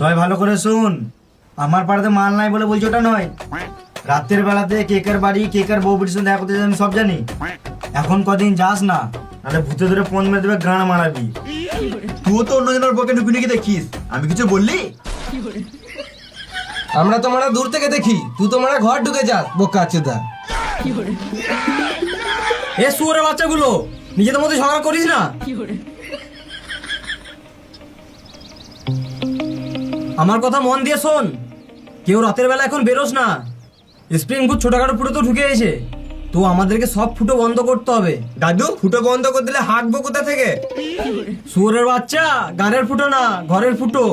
জয় ভালো করে শুন, আমার পাড়াতে মাল নাই বলে বলছি ওটা নয়। রাতের বেলাতে কেকের বাড়ি কেকের বউ বিটির সঙ্গে দেখা করতে যাই আমি সব জানি। এখন কদিন যাস না, নাহলে ভূতে ধরে ফোন মেরে দেবে, গান মারাবি। তুই তো অন্যজনের বকে ঢুকি ঢুকি দেখিস, আমি কিছু বললি? আমরা তো মারা দূর থেকে দেখি, তুই তো মারা ঘর ঢুকে যাস বোকা চোদা। এ শুয়োরের বাচ্চাগুলো, নিজেদের মধ্যে ঝগড়া করিস না। আমার কথা মন দিয়ে শোন, কেউ রাতের বেলা এখন বেরোস না। স্প্রিং ফুট ছোটখাটো ফুটো তো ঢুকে এসে, তো আমাদেরকে সব ফুটো বন্ধ করতে হবে। দাদু ফুটো বন্ধ করে দিলে হাঁটবো কোথা থেকে? শুয়োরের বাচ্চা, গানের ফুটো না, ঘরের ফুটো।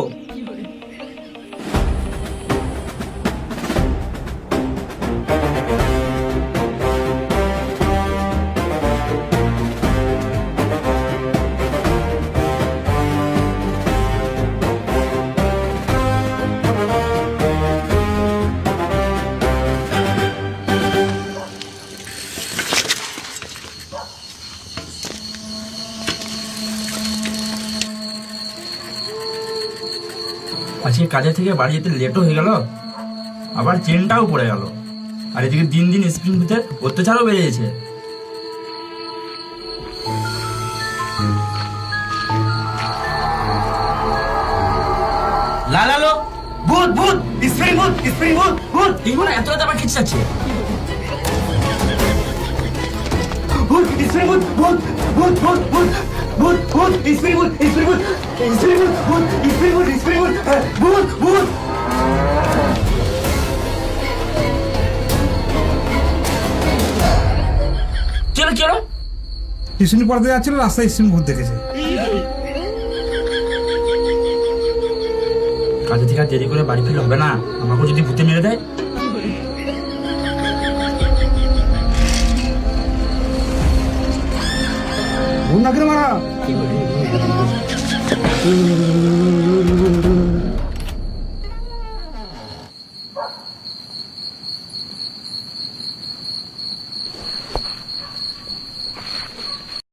আজকে কাজে থেকে বাড়ি যেতে লেটও হয়ে গেল, আবার চেনটাও পড়ে গেল। আর এদিকে দিন দিন স্প্রিং ভিতরে অত্যাচারও বেড়ে গেছে। লালালো, ভূত ভূত, স্প্রিং ভূত, স্প্রিং ভূত, ভূত দেখবো না এত রাত আবার কিছু যাচ্ছে। ভূত, স্প্রিং ভূত, ভূত ভূত ভূত ভূত ভূত ভূত, স্প্রিং ভূত, স্প্রিং ভূত, স্প্রিং ভূত, ভূত স্প্রিং ভূত, স্প্রিং ভূত, ভূত ভূত। চলো চলো, টিউশনি পড়াতে যাচ্ছিল, রাস্তায় স্ট্রিম ভূত দেখেছে। কাজে থেকে আর দেরি করে বাড়ি ফিরলে হবে না, আমাকে যদি ভূতে মেরে দেয়। ভূত না কিনে মারা।